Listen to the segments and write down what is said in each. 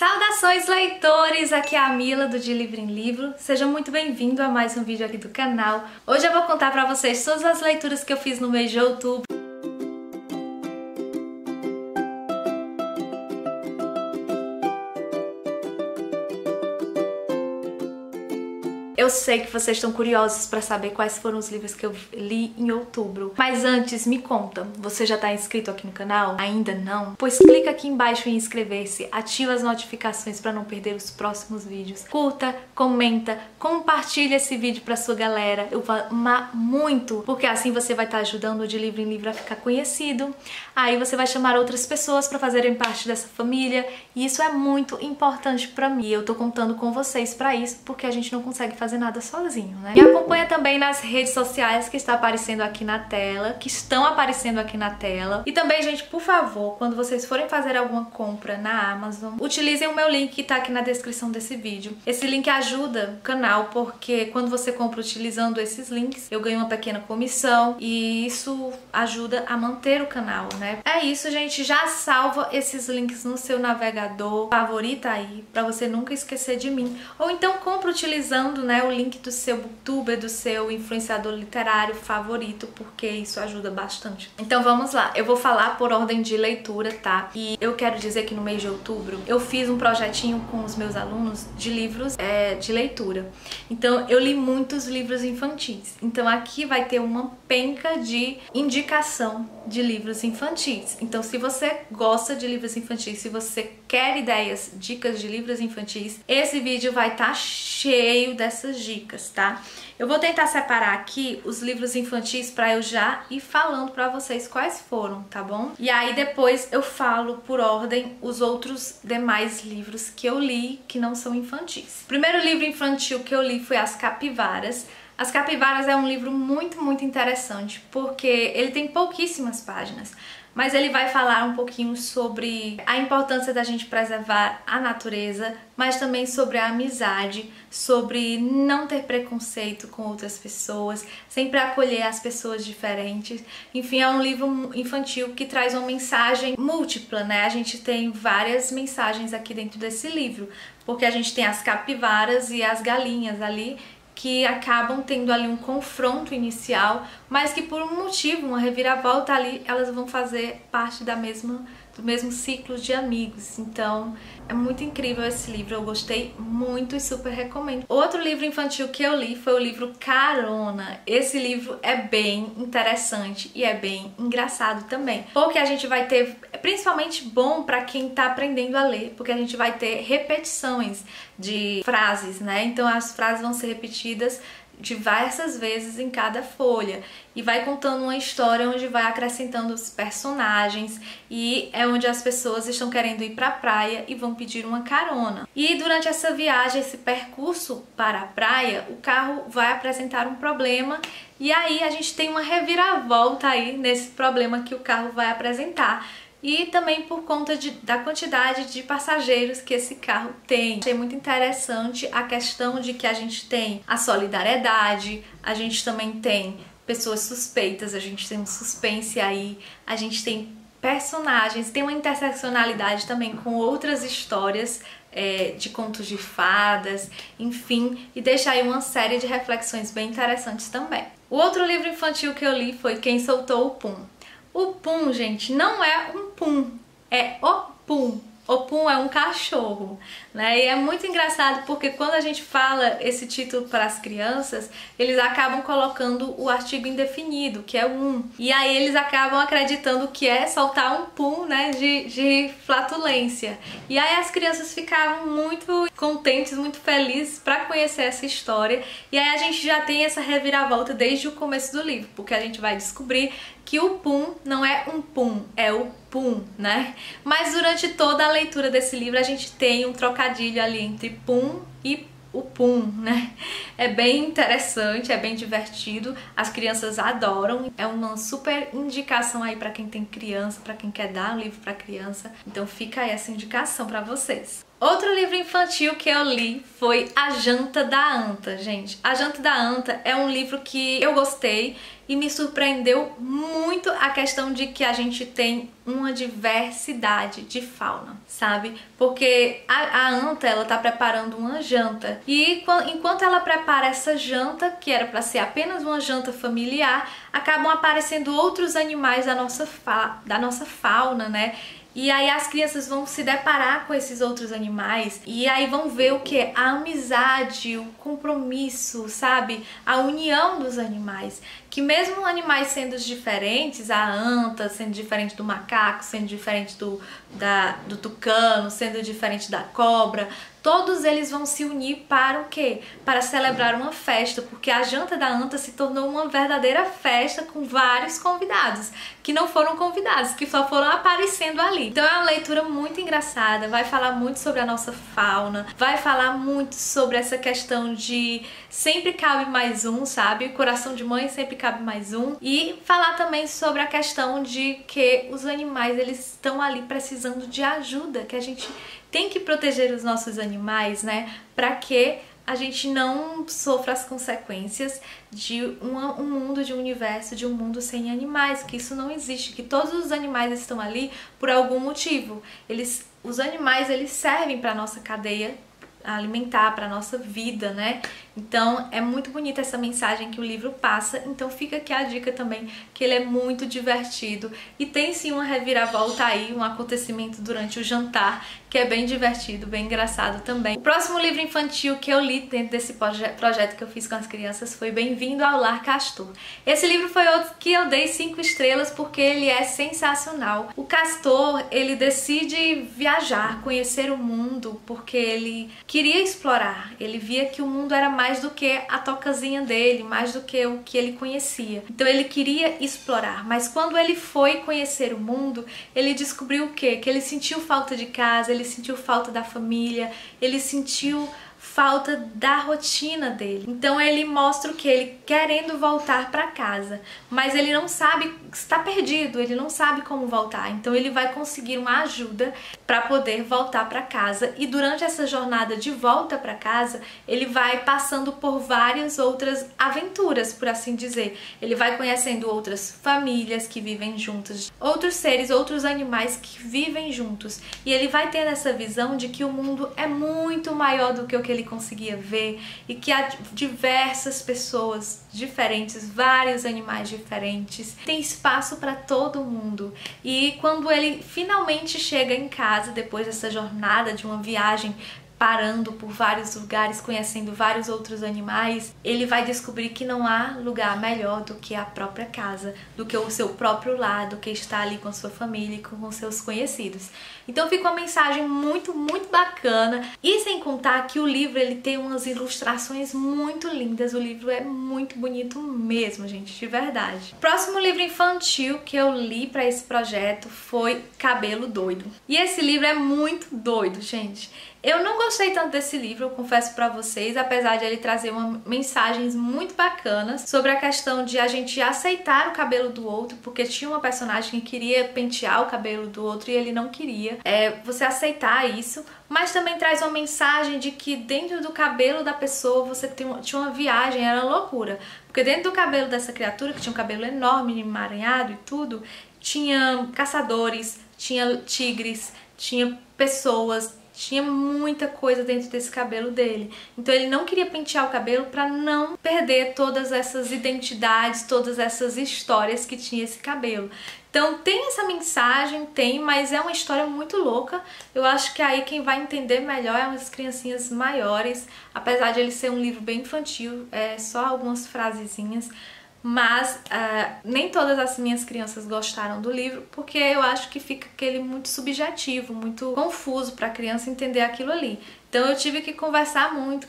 Saudações leitores, aqui é a Mila do De Livro em Livro, seja muito bem-vindo a mais um vídeo aqui do canal. Hoje eu vou contar pra vocês todas as leituras que eu fiz no mês de outubro. Eu sei que vocês estão curiosos para saber quais foram os livros que eu li em outubro. Mas antes, me conta, você já está inscrito aqui no canal? Ainda não? Pois clica aqui embaixo em inscrever-se, ativa as notificações para não perder os próximos vídeos. Curta, comenta, compartilha esse vídeo para sua galera. Eu vou amar muito, porque assim você vai estar ajudando o De Livro em Livro a ficar conhecido. Aí você vai chamar outras pessoas para fazerem parte dessa família e isso é muito importante para mim. Eu tô contando com vocês para isso, porque a gente não consegue fazer nada sozinho, né? Me acompanha também nas redes sociais que está aparecendo aqui na tela, que estão aparecendo aqui na tela. E também, gente, por favor, quando vocês forem fazer alguma compra na Amazon, utilizem o meu link que tá aqui na descrição desse vídeo. Esse link ajuda o canal, porque quando você compra utilizando esses links, eu ganho uma pequena comissão e isso ajuda a manter o canal, né? É isso, gente, já salva esses links no seu navegador, favorita aí, pra você nunca esquecer de mim. Ou então compra utilizando, né, o link do seu booktuber, do seu influenciador literário favorito, porque isso ajuda bastante. Então vamos lá, eu vou falar por ordem de leitura, tá? E eu quero dizer que no mês de outubro eu fiz um projetinho com os meus alunos de livros de leitura. Então eu li muitos livros infantis. Então aqui vai ter uma penca de indicação de livros infantis. Então se você gosta de livros infantis, se você quer ideias, dicas de livros infantis, esse vídeo vai estar cheio dessas dicas, tá? Eu vou tentar separar aqui os livros infantis pra eu já ir falando pra vocês quais foram, tá bom? E aí depois eu falo por ordem os outros demais livros que eu li que não são infantis. O primeiro livro infantil que eu li foi As Capivaras. As Capivaras é um livro muito interessante, porque ele tem pouquíssimas páginas, mas ele vai falar um pouquinho sobre a importância da gente preservar a natureza, mas também sobre a amizade, sobre não ter preconceito com outras pessoas, sempre acolher as pessoas diferentes. Enfim, é um livro infantil que traz uma mensagem múltipla, né? A gente tem várias mensagens aqui dentro desse livro, porque a gente tem as capivaras e as galinhas ali, que acabam tendo ali um confronto inicial, mas que por um motivo, uma reviravolta ali, elas vão fazer parte do mesmo ciclo de amigos. Então é muito incrível esse livro, eu gostei muito e super recomendo. Outro livro infantil que eu li foi o livro Carona. Esse livro é bem interessante e é bem engraçado também, porque a gente vai ter, principalmente bom para quem tá aprendendo a ler, porque a gente vai ter repetições de frases, né? Então as frases vão ser repetidas diversas vezes em cada folha e vai contando uma história onde vai acrescentando os personagens e é onde as pessoas estão querendo ir para a praia e vão pedir uma carona. E durante essa viagem, esse percurso para a praia, o carro vai apresentar um problema e aí a gente tem uma reviravolta aí nesse problema que o carro vai apresentar. E também por conta da quantidade de passageiros que esse carro tem. Achei muito interessante a questão de que a gente tem a solidariedade, a gente também tem pessoas suspeitas, a gente tem um suspense aí, a gente tem personagens, tem uma interseccionalidade também com outras histórias de contos de fadas, enfim, e deixa aí uma série de reflexões bem interessantes também. O outro livro infantil que eu li foi Quem Soltou o Pum. O Pum, gente, não é um pum, é o Pum. O Pum é um cachorro, né? E é muito engraçado porque quando a gente fala esse título para as crianças, eles acabam colocando o artigo indefinido, que é um. E aí eles acabam acreditando que é soltar um pum, né, de flatulência. E aí as crianças ficavam muito contentes, muito felizes para conhecer essa história. E aí a gente já tem essa reviravolta desde o começo do livro, porque a gente vai descobrir que o pum não é um pum, é o pum, né? Mas durante toda a leitura desse livro a gente tem um trocadilho ali entre pum e o pum, né? É bem interessante, é bem divertido, as crianças adoram, é uma super indicação aí pra quem tem criança, pra quem quer dar um livro pra criança, então fica aí essa indicação pra vocês. Outro livro infantil que eu li foi A Janta da Anta, gente. A Janta da Anta é um livro que eu gostei e me surpreendeu muito a questão de que a gente tem uma diversidade de fauna, sabe? Porque a anta, ela tá preparando uma janta e enquanto ela prepara essa janta, que era para ser apenas uma janta familiar, acabam aparecendo outros animais da nossa fauna, né? E aí as crianças vão se deparar com esses outros animais e aí vão ver o que? A amizade, o compromisso, sabe? A união dos animais. Que mesmo animais sendo diferentes, a anta sendo diferente do macaco, sendo diferente do tucano, sendo diferente da cobra, todos eles vão se unir para o quê? Para celebrar uma festa, porque a Janta da Anta se tornou uma verdadeira festa com vários convidados, que não foram convidados, que só foram aparecendo ali. Então é uma leitura muito engraçada, vai falar muito sobre a nossa fauna, vai falar muito sobre essa questão de sempre cabe mais um, sabe? Coração de mãe sempre cabe mais um. E falar também sobre a questão de que os animais, eles estão ali precisando de ajuda, que a gente tem que proteger os nossos animais, né? Para que a gente não sofra as consequências de um mundo, de um universo, de um mundo sem animais, que isso não existe, que todos os animais estão ali por algum motivo. Os animais, eles servem para nossa cadeia alimentar, para nossa vida, né? Então é muito bonita essa mensagem que o livro passa, então fica aqui a dica também, que ele é muito divertido e tem sim uma reviravolta aí, um acontecimento durante o jantar, que é bem divertido, bem engraçado também. O próximo livro infantil que eu li dentro desse projeto que eu fiz com as crianças foi Bem-vindo ao Lar Castor. Esse livro foi outro que eu dei 5 estrelas porque ele é sensacional. O Castor, ele decide viajar, conhecer o mundo, porque ele queria explorar, ele via que o mundo era mais do que a tocazinha dele, mais do que o que ele conhecia. Então ele queria explorar, mas quando ele foi conhecer o mundo, ele descobriu o quê? Que ele sentiu falta de casa, ele sentiu falta da família, ele sentiu falta da rotina dele. Então ele mostra o que? Ele querendo voltar para casa, mas ele não sabe, está perdido, ele não sabe como voltar. Então ele vai conseguir uma ajuda para poder voltar para casa e durante essa jornada de volta para casa, ele vai passando por várias outras aventuras, por assim dizer. Ele vai conhecendo outras famílias que vivem juntas, outros seres, outros animais que vivem juntos. E ele vai tendo essa visão de que o mundo é muito maior do que o que ele conseguia ver e que há diversas pessoas diferentes, vários animais diferentes, tem espaço para todo mundo. E quando ele finalmente chega em casa, depois dessa jornada de uma viagem, parando por vários lugares, conhecendo vários outros animais, ele vai descobrir que não há lugar melhor do que a própria casa, do que o seu próprio lar, do que estar ali com a sua família e com seus conhecidos. Então fica uma mensagem muito, muito bacana. E sem contar que o livro ele tem umas ilustrações muito lindas, o livro é muito bonito mesmo, gente, de verdade. O próximo livro infantil que eu li para esse projeto foi Cabelo Doido. E esse livro é muito doido, gente. Eu não gostei tanto desse livro, eu confesso pra vocês, apesar de ele trazer mensagens muito bacanas sobre a questão de a gente aceitar o cabelo do outro, porque tinha uma personagem que queria pentear o cabelo do outro e ele não queria. Você aceitar isso, mas também traz uma mensagem de que dentro do cabelo da pessoa você tinha uma viagem, era loucura. Porque dentro do cabelo dessa criatura, que tinha um cabelo enorme, emaranhado e tudo, tinha caçadores, tinha tigres, tinha pessoas, tinha muita coisa dentro desse cabelo dele. Então ele não queria pentear o cabelo para não perder todas essas identidades, todas essas histórias que tinha esse cabelo. Então tem essa mensagem, mas é uma história muito louca. Eu acho que aí quem vai entender melhor é umas criancinhas maiores, apesar de ele ser um livro bem infantil, é só algumas frasezinhas. Mas nem todas as minhas crianças gostaram do livro, porque eu acho que fica aquele muito subjetivo, muito confuso para a criança entender aquilo ali. Então eu tive que conversar muito,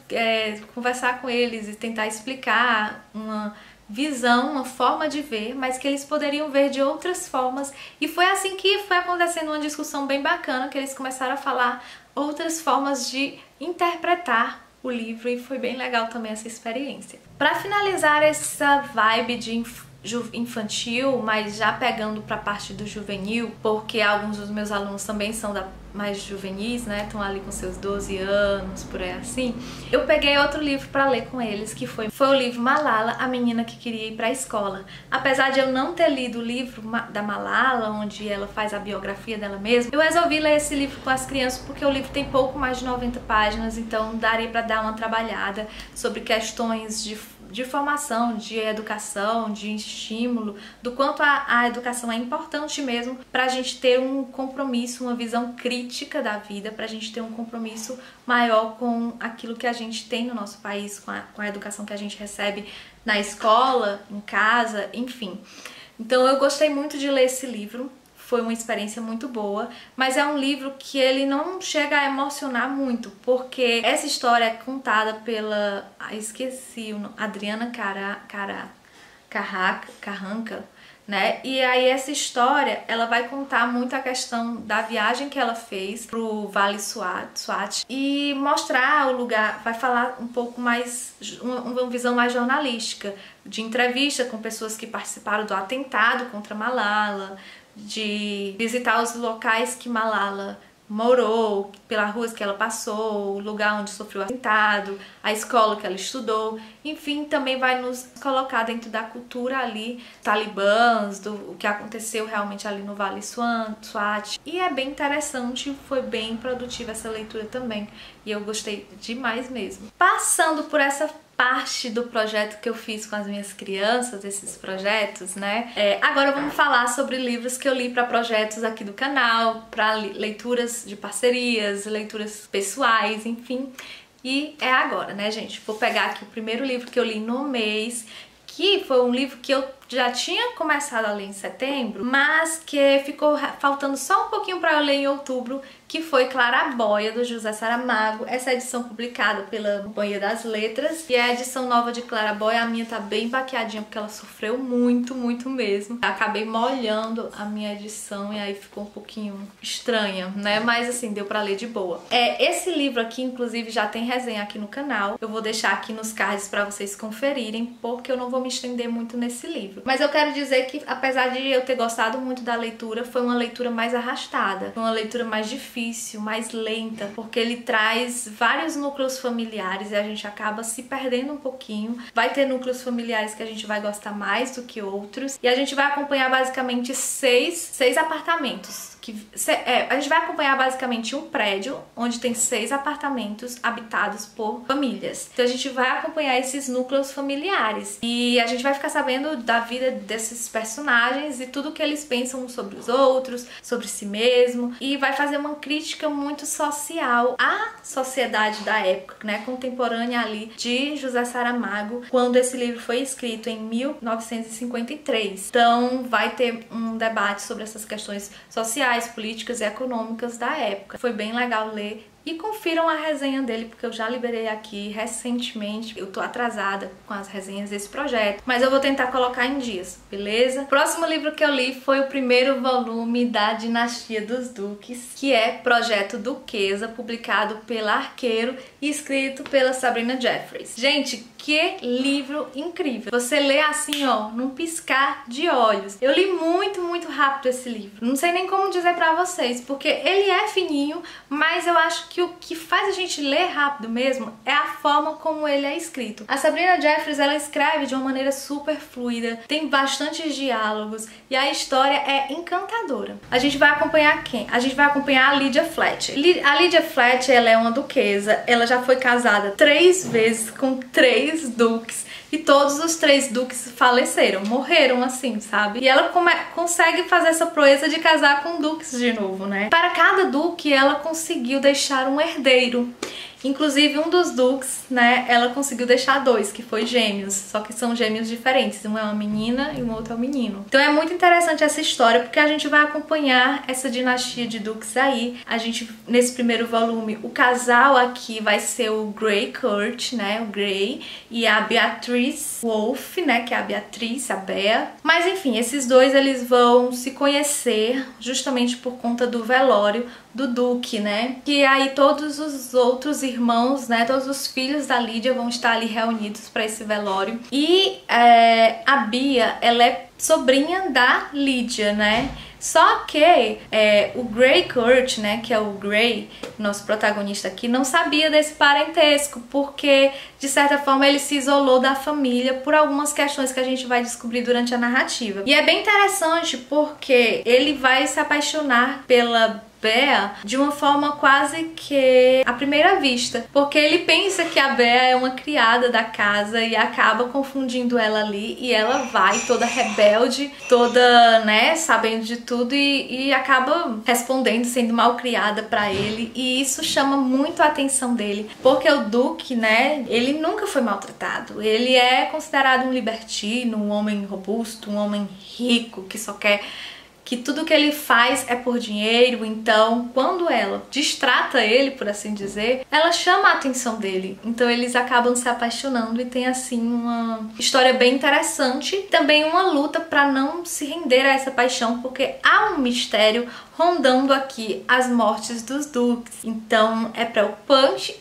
conversar com eles e tentar explicar uma visão, uma forma de ver, mas que eles poderiam ver de outras formas. E foi assim que foi acontecendo uma discussão bem bacana, que eles começaram a falar outras formas de interpretar o livro e foi bem legal também essa experiência. Para finalizar essa vibe de infantil, mas já pegando pra parte do juvenil, porque alguns dos meus alunos também são mais juvenis, né? Estão ali com seus 12 anos, por aí assim. Eu peguei outro livro pra ler com eles, que foi o livro Malala, a menina que queria ir pra escola. Apesar de eu não ter lido o livro da Malala, onde ela faz a biografia dela mesma, eu resolvi ler esse livro com as crianças porque o livro tem pouco mais de 90 páginas, então daria pra dar uma trabalhada sobre questões de formação, de educação, de estímulo, do quanto a educação é importante mesmo pra gente ter um compromisso, uma visão crítica da vida, pra gente ter um compromisso maior com aquilo que a gente tem no nosso país, com a educação que a gente recebe na escola, em casa, enfim. Então eu gostei muito de ler esse livro. Foi uma experiência muito boa, mas é um livro que ele não chega a emocionar muito, porque essa história é contada pela, esqueci o nome, Adriana Carranca, né? E aí essa história, ela vai contar muito a questão da viagem que ela fez pro Vale Swat e mostrar o lugar, vai falar um pouco mais, uma visão mais jornalística, de entrevista com pessoas que participaram do atentado contra Malala, de visitar os locais que Malala morou, pelas ruas que ela passou, o lugar onde sofreu o atentado, a escola que ela estudou, enfim, também vai nos colocar dentro da cultura ali, talibãs, o que aconteceu realmente ali no Vale Swat. E é bem interessante, foi bem produtiva essa leitura também, e eu gostei demais mesmo. Passando por essa parte do projeto que eu fiz com as minhas crianças, esses projetos, né? Agora vamos falar sobre livros que eu li para projetos aqui do canal, para leituras de parcerias, leituras pessoais, enfim. E é agora, né, gente? Vou pegar aqui o primeiro livro que eu li no mês, que foi um livro que eu já tinha começado a ler em setembro, mas que ficou faltando só um pouquinho para eu ler em outubro, que foi Claraboia, do José Saramago. Essa edição publicada pela Companhia das Letras, e a edição nova de Claraboia, a minha tá bem baqueadinha, porque ela sofreu muito, muito mesmo. Acabei molhando a minha edição e aí ficou um pouquinho estranha, né? Mas assim, deu pra ler de boa. Esse livro aqui, inclusive, já tem resenha aqui no canal. Eu vou deixar aqui nos cards pra vocês conferirem, porque eu não vou me estender muito nesse livro. Mas eu quero dizer que, apesar de eu ter gostado muito da leitura, foi uma leitura mais arrastada, foi uma leitura mais difícil, mais lenta, porque ele traz vários núcleos familiares e a gente acaba se perdendo um pouquinho. Vai ter núcleos familiares que a gente vai gostar mais do que outros, e a gente vai acompanhar basicamente seis apartamentos. A gente vai acompanhar basicamente um prédio onde tem 6 apartamentos habitados por famílias. Então a gente vai acompanhar esses núcleos familiares e a gente vai ficar sabendo da vida desses personagens e tudo que eles pensam sobre os outros, sobre si mesmo, e vai fazer uma crítica muito social à sociedade da época, né, contemporânea ali de José Saramago, quando esse livro foi escrito em 1953. Então vai ter um debate sobre essas questões sociais, políticas e econômicas da época. Foi bem legal ler. E confiram a resenha dele, porque eu já liberei aqui recentemente. Eu tô atrasada com as resenhas desse projeto, mas eu vou tentar colocar em dias, beleza? O próximo livro que eu li foi o primeiro volume da Dinastia dos Duques, que é Projeto Duquesa, publicado pela Arqueiro e escrito pela Sabrina Jeffries. Gente, que livro incrível! Você lê assim, ó, num piscar de olhos. Eu li muito, muito rápido esse livro. Não sei nem como dizer pra vocês, porque ele é fininho, mas eu acho que o que faz a gente ler rápido mesmo é a forma como ele é escrito. A Sabrina Jeffries, ela escreve de uma maneira super fluida, tem bastantes diálogos e a história é encantadora. A gente vai acompanhar quem? A gente vai acompanhar a Lydia Fletcher. A Lydia Fletcher, ela é uma duquesa, ela já foi casada 3 vezes com 3 duques. E todos os 3 duques faleceram, morreram assim, sabe? E ela consegue fazer essa proeza de casar com duques de novo, né? Para cada duque, ela conseguiu deixar um herdeiro. Inclusive, um dos duques, né, ela conseguiu deixar 2, que foi gêmeos, só que são gêmeos diferentes, um é uma menina e um outro é um menino. Então é muito interessante essa história, porque a gente vai acompanhar essa dinastia de duques aí. A gente, nesse primeiro volume, o casal aqui vai ser o Grey Court, né, o Grey, e a Beatrice Wolf, né, que é a Beatriz, a Bea. Mas enfim, esses dois, eles vão se conhecer justamente por conta do velório do Duque, né? Que aí todos os outros irmãos, né, todos os filhos da Lídia vão estar ali reunidos para esse velório. E a Bia, ela é sobrinha da Lídia, né? Só que o Gray Kurt, né, que é o Gray, nosso protagonista aqui, não sabia desse parentesco, porque de certa forma ele se isolou da família por algumas questões que a gente vai descobrir durante a narrativa. E é bem interessante porque ele vai se apaixonar pela Bea de uma forma quase que à primeira vista, porque ele pensa que a Bea é uma criada da casa e acaba confundindo ela ali, e ela vai toda rebelde, toda, né, sabendo de tudo e acaba respondendo, sendo mal criada pra ele, e isso chama muito a atenção dele, porque o Duque, né, ele nunca foi maltratado, ele é considerado um libertino, um homem robusto, um homem rico que só quer que tudo que ele faz é por dinheiro. Então quando ela destrata ele, por assim dizer, ela chama a atenção dele, então eles acabam se apaixonando e tem assim uma história bem interessante, também uma luta para não se render a essa paixão, porque há um mistério rondando aqui as mortes dos Dukes, então é preocupante,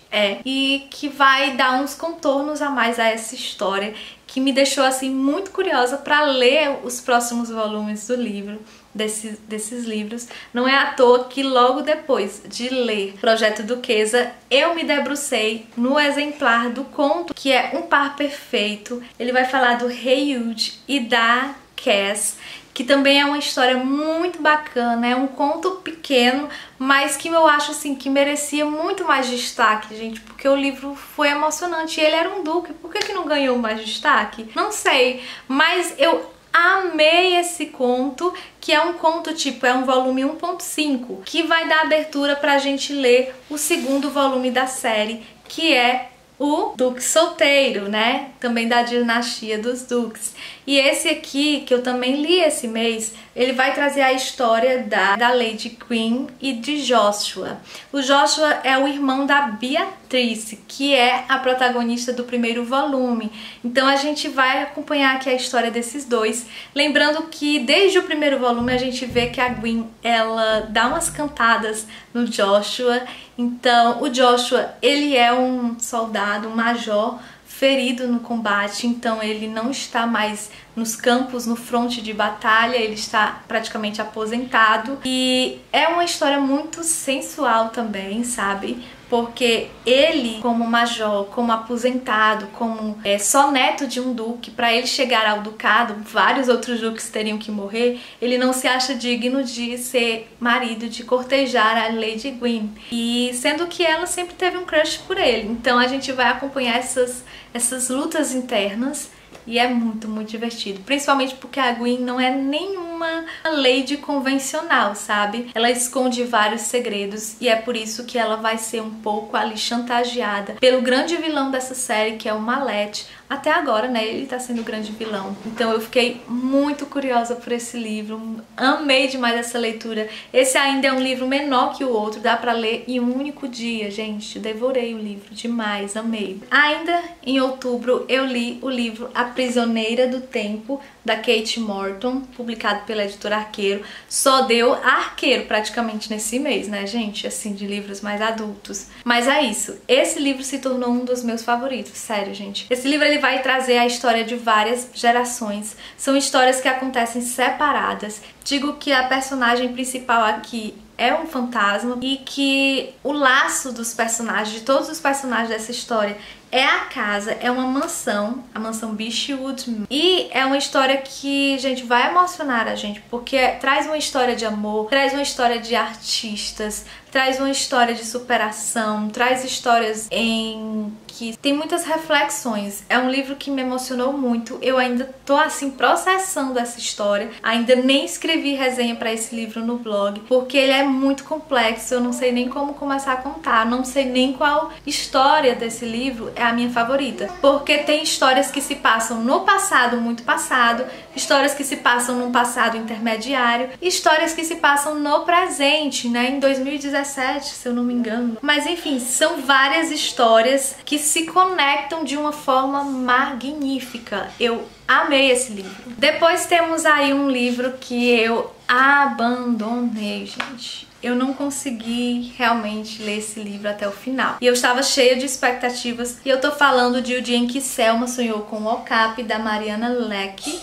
e que vai dar uns contornos a mais a essa história, que me deixou assim muito curiosa para ler os próximos volumes do livro, desses livros. Não é à toa que logo depois de ler Projeto Duquesa, eu me debrucei no exemplar do conto, que é Um Par Perfeito. Ele vai falar do Haywood e da Cass, que também é uma história muito bacana, é um conto pequeno, mas que eu acho assim que merecia muito mais destaque, gente, porque o livro foi emocionante e ele era um duque, por que não ganhou mais destaque? Não sei, mas eu amei esse conto, que é um conto tipo, é um volume 1.5, que vai dar abertura pra gente ler o segundo volume da série, que é o Duque Solteiro, né? Também da dinastia dos Dukes. E esse aqui, que eu também li esse mês, ele vai trazer a história da Lady Queen e de Joshua. O Joshua é o irmão da Beatrice, que é a protagonista do primeiro volume. Então a gente vai acompanhar aqui a história desses dois. Lembrando que desde o primeiro volume a gente vê que a Gwen, ela dá umas cantadas no Joshua. Então o Joshua, ele é um soldado, um major ferido no combate, então ele não está mais nos campos, no fronte de batalha, ele está praticamente aposentado. E é uma história muito sensual também, sabe? Porque ele, como major, como aposentado, como só neto de um duque, para ele chegar ao ducado, vários outros duques teriam que morrer, ele não se acha digno de ser marido, de cortejar a Lady Gwen. E sendo que ela sempre teve um crush por ele. Então a gente vai acompanhar essas lutas internas. E é muito, muito divertido. Principalmente porque a Gwen não é nenhuma lady convencional, sabe? Ela esconde vários segredos e é por isso que ela vai ser um pouco ali chantageada pelo grande vilão dessa série, que é o Mallet. Até agora, né, ele tá sendo o grande vilão. Então eu fiquei muito curiosa por esse livro. Amei demais essa leitura. Esse ainda é um livro menor que o outro. Dá pra ler em um único dia, gente. Devorei o livro demais, amei. Ainda em outubro eu li o livro A Prisioneira do Tempo, da Kate Morton, publicado pela editora Arqueiro. Só deu Arqueiro praticamente nesse mês, né, gente? Assim, de livros mais adultos. Mas é isso. Esse livro se tornou um dos meus favoritos, sério, gente. Esse livro, ele vai trazer a história de várias gerações. São histórias que acontecem separadas. Digo que a personagem principal aqui é um fantasma e que o laço dos personagens, de todos os personagens dessa história, é a casa, é uma mansão, a mansão Beechwood. E é uma história que, gente, vai emocionar a gente, porque traz uma história de amor, traz uma história de artistas, traz uma história de superação, traz histórias em que tem muitas reflexões. É um livro que me emocionou muito. Eu ainda tô assim processando essa história. Ainda nem escrevi resenha para esse livro no blog, porque ele é muito complexo. Eu não sei nem como começar a contar, não sei nem qual história desse livro é a minha favorita, porque tem histórias que se passam no passado, muito passado, histórias que se passam num passado intermediário, histórias que se passam no presente, né, em 2017, se eu não me engano. Mas enfim, são várias histórias que se conectam de uma forma magnífica. Eu amei esse livro. Depois temos aí um livro que eu abandonei, gente. eu não consegui realmente ler esse livro até o final. E eu estava cheia de expectativas. E eu tô falando de O Dia em que Selma Sonhou com o Okapi, da Mariana Leque.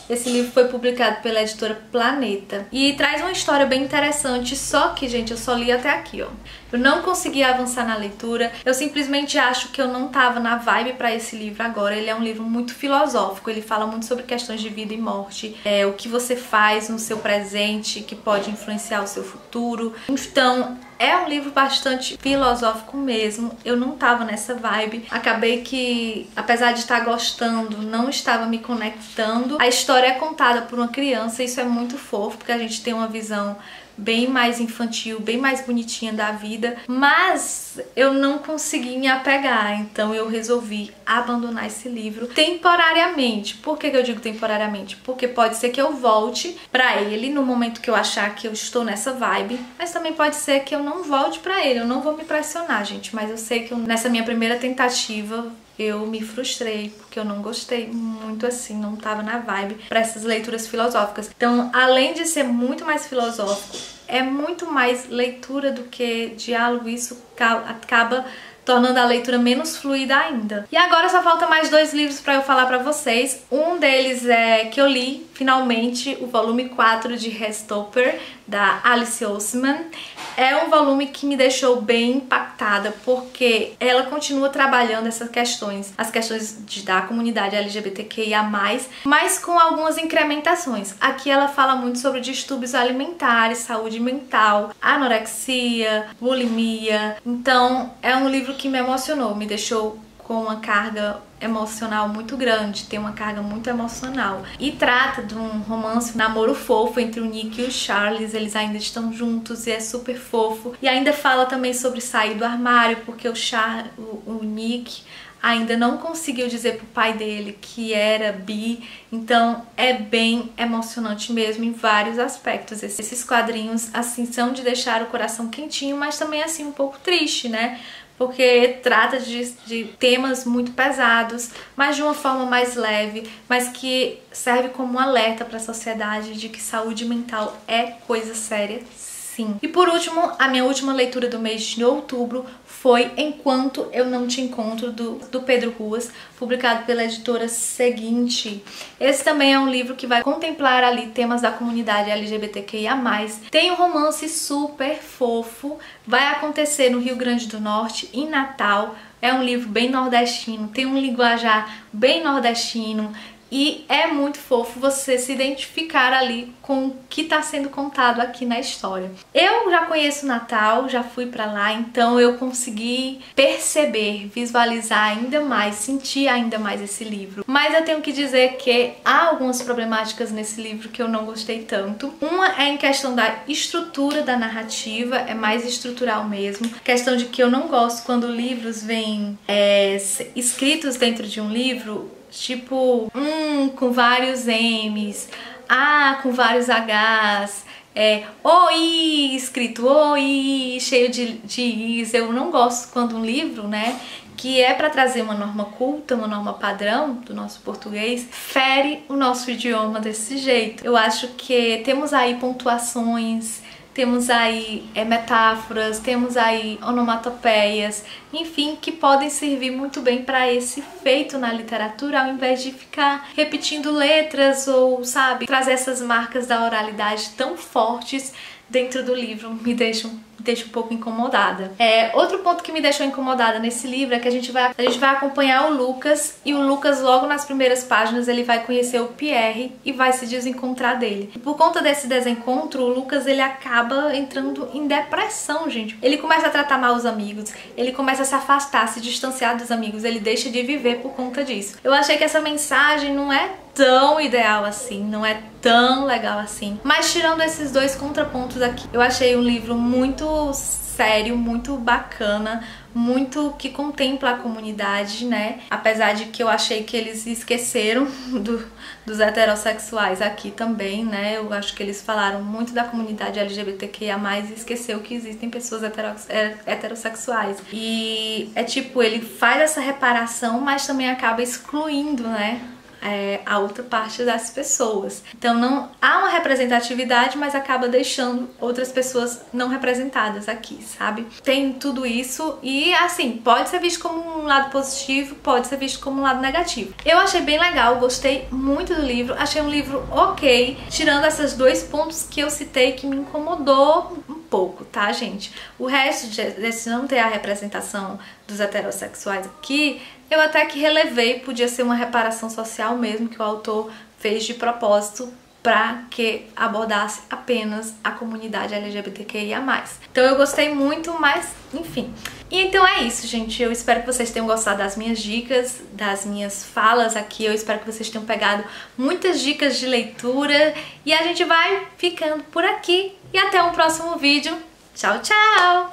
Esse livro foi publicado pela editora Planeta e traz uma história bem interessante, só que, gente, eu só li até aqui, ó. Eu não consegui avançar na leitura, eu simplesmente acho que eu não tava na vibe pra esse livro agora. Ele é um livro muito filosófico, ele fala muito sobre questões de vida e morte, o que você faz no seu presente que pode influenciar o seu futuro. Então, é um livro bastante filosófico mesmo, eu não tava nessa vibe. Acabei que, apesar de estar gostando, não estava me conectando. A história é contada por uma criança, isso é muito fofo, porque a gente tem uma visão bem mais infantil, bem mais bonitinha da vida, mas eu não consegui me apegar, então eu resolvi abandonar esse livro temporariamente. Por que eu digo temporariamente? Porque pode ser que eu volte pra ele no momento que eu achar que eu estou nessa vibe, mas também pode ser que eu não volte pra ele. Eu não vou me pressionar, gente, mas eu sei que nessa minha primeira tentativa eu me frustrei, porque eu não gostei muito assim, não tava na vibe pra essas leituras filosóficas. Então, além de ser muito mais filosófico, é muito mais leitura do que diálogo, isso acaba tornando a leitura menos fluida ainda. E agora só falta mais 2 livros pra eu falar pra vocês. Um deles é que eu li, finalmente, o volume 4 de Restopper, da Alice Oseman. É um volume que me deixou bem impactada, porque ela continua trabalhando essas questões, as questões da comunidade LGBTQIA+, mas com algumas incrementações. Aqui ela fala muito sobre distúrbios alimentares, saúde mental, anorexia, bulimia. Então, é um livro que me emocionou, me deixou com uma carga emocional muito grande, tem uma carga muito emocional. E trata de um romance, um namoro fofo entre o Nick e o Charles, eles ainda estão juntos e é super fofo. E ainda fala também sobre sair do armário, porque o Nick ainda não conseguiu dizer pro pai dele que era bi, então é bem emocionante mesmo em vários aspectos. Esses quadrinhos, assim, são de deixar o coração quentinho, mas também, assim, um pouco triste, né? Porque trata de temas muito pesados, mas de uma forma mais leve, mas que serve como um alerta para a sociedade de que saúde mental é coisa séria, sim. E por último, a minha última leitura do mês de outubro foi Enquanto Eu Não Te Encontro, do Pedro Ruas, publicado pela editora Seguinte. Esse também é um livro que vai contemplar ali temas da comunidade LGBTQIA+. Tem um romance super fofo, vai acontecer no Rio Grande do Norte, em Natal. É um livro bem nordestino, tem um linguajar bem nordestino, e é muito fofo você se identificar ali com o que está sendo contado aqui na história. Eu já conheço Natal, já fui pra lá, então eu consegui perceber, visualizar ainda mais, sentir ainda mais esse livro. Mas eu tenho que dizer que há algumas problemáticas nesse livro que eu não gostei tanto. Uma é em questão da estrutura da narrativa, é mais estrutural mesmo. Questão de que eu não gosto quando livros vêm escritos dentro de um livro, tipo, com vários M's, com vários H's, OI escrito OI, cheio de I's. Eu não gosto quando um livro, né, que é para trazer uma norma culta, uma norma padrão do nosso português, fere o nosso idioma desse jeito. Eu acho que temos aí pontuações, temos aí metáforas, temos aí onomatopeias, enfim, que podem servir muito bem para esse feito na literatura, ao invés de ficar repetindo letras ou, sabe, trazer essas marcas da oralidade tão fortes dentro do livro. Me deixa um pouco incomodada. Outro ponto que me deixou incomodada nesse livro é que a gente vai acompanhar o Lucas, e o Lucas, logo nas primeiras páginas, ele vai conhecer o Pierre e vai se desencontrar dele. E por conta desse desencontro, o Lucas, ele acaba entrando em depressão, gente. Ele começa a tratar mal os amigos, ele começa a se afastar, se distanciar dos amigos, ele deixa de viver por conta disso. Eu achei que essa mensagem não é tão ideal assim, não é tão legal assim. Mas tirando esses 2 contrapontos aqui, eu achei um livro muito sério, muito bacana, muito que contempla a comunidade, né? Apesar de que eu achei que eles esqueceram dos heterossexuais aqui também, né? Eu acho que eles falaram muito da comunidade LGBTQIA+, e esqueceu que existem pessoas heterossexuais. E é tipo, ele faz essa reparação, mas também acaba excluindo, né, a outra parte das pessoas. Então não há uma representatividade, mas acaba deixando outras pessoas não representadas aqui, sabe? Tem tudo isso e assim, pode ser visto como um lado positivo, pode ser visto como um lado negativo. Eu achei bem legal, gostei muito do livro, achei um livro ok, tirando esses dois pontos que eu citei que me incomodou um pouco, tá, gente? O resto desse não ter a representação dos heterossexuais aqui, eu até que relevei, podia ser uma reparação social mesmo que o autor fez de propósito para que abordasse apenas a comunidade LGBTQIA+. Então eu gostei muito, mas enfim. E então é isso, gente. Eu espero que vocês tenham gostado das minhas dicas, das minhas falas aqui. Eu espero que vocês tenham pegado muitas dicas de leitura. E a gente vai ficando por aqui. E até um próximo vídeo. Tchau, tchau!